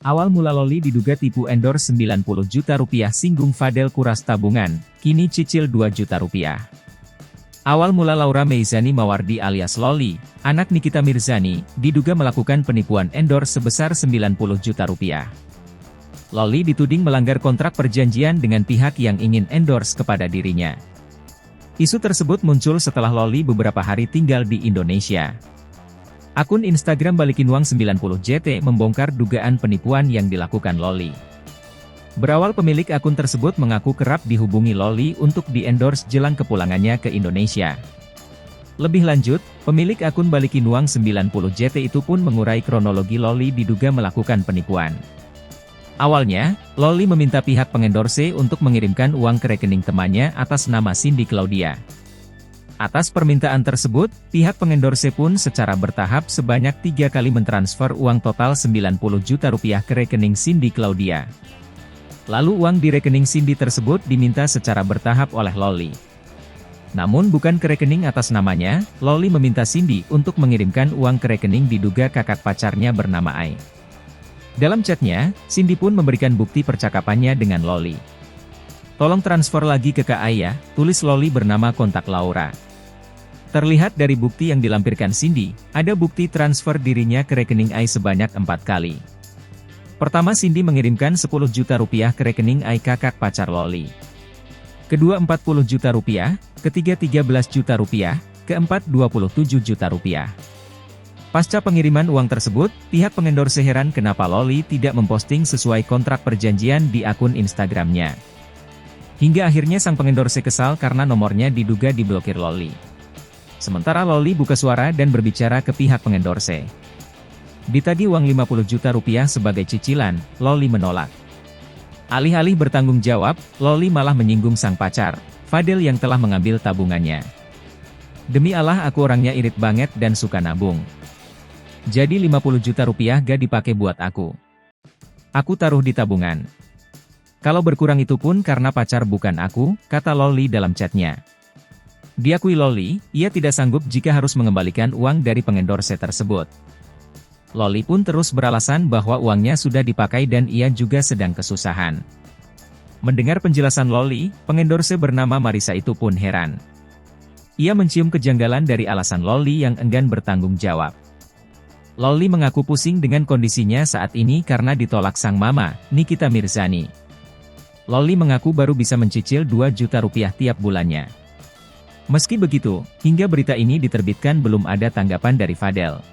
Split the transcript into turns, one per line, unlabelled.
Awal mula Loli diduga tipu endorse 90 juta rupiah singgung Fadel kuras tabungan, kini cicil 2 juta rupiah. Awal mula Laura Meizani Mawardi alias Loli, anak Nikita Mirzani, diduga melakukan penipuan endorse sebesar 90 juta rupiah. Loli dituding melanggar kontrak perjanjian dengan pihak yang ingin endorse kepada dirinya. Isu tersebut muncul setelah Loli beberapa hari tinggal di Indonesia. Akun Instagram Balikin Uang 90 JT membongkar dugaan penipuan yang dilakukan Loli. Berawal pemilik akun tersebut mengaku kerap dihubungi Loli untuk di-endorse jelang kepulangannya ke Indonesia. Lebih lanjut, pemilik akun Balikin Uang 90 JT itu pun mengurai kronologi Loli diduga melakukan penipuan. Awalnya, Loli meminta pihak pengendorse untuk mengirimkan uang ke rekening temannya atas nama Cindy Claudia. Atas permintaan tersebut, pihak pengendorse pun secara bertahap sebanyak 3 kali mentransfer uang total 90 juta rupiah ke rekening Cindy Claudia. Lalu uang di rekening Cindy tersebut diminta secara bertahap oleh Loli. Namun bukan ke rekening atas namanya, Loli meminta Cindy untuk mengirimkan uang ke rekening diduga kakak pacarnya bernama Ai. Dalam chatnya, Cindy pun memberikan bukti percakapannya dengan Loli. "Tolong transfer lagi ke Kak Ai ya," tulis Loli bernama kontak Laura. Terlihat dari bukti yang dilampirkan Cindy, ada bukti transfer dirinya ke rekening Ai sebanyak 4 kali. Pertama, Cindy mengirimkan 10 juta rupiah ke rekening Ai kakak pacar Loli. Kedua 40 juta rupiah, ketiga 13 juta rupiah, keempat 27 juta rupiah. Pasca pengiriman uang tersebut, pihak pengendorse heran kenapa Loli tidak memposting sesuai kontrak perjanjian di akun Instagramnya. Hingga akhirnya sang pengendorse kesal karena nomornya diduga diblokir Loli. Sementara Loli buka suara dan berbicara ke pihak pengendorse. Ditagih uang 50 juta rupiah sebagai cicilan, Loli menolak. Alih-alih bertanggung jawab, Loli malah menyinggung sang pacar, Fadel yang telah mengambil tabungannya. "Demi Allah aku orangnya irit banget dan suka nabung. Jadi 50 juta rupiah gak dipakai buat aku. Aku taruh di tabungan. Kalau berkurang itu pun karena pacar bukan aku," kata Loli dalam chatnya. Diakui Loli, ia tidak sanggup jika harus mengembalikan uang dari pengendorse tersebut. Loli pun terus beralasan bahwa uangnya sudah dipakai dan ia juga sedang kesusahan. Mendengar penjelasan Loli, pengendorse bernama Marisa itu pun heran. Ia mencium kejanggalan dari alasan Loli yang enggan bertanggung jawab. Loli mengaku pusing dengan kondisinya saat ini karena ditolak sang mama, Nikita Mirzani. Loli mengaku baru bisa mencicil 2 juta rupiah tiap bulannya. Meski begitu, hingga berita ini diterbitkan belum ada tanggapan dari Fadel.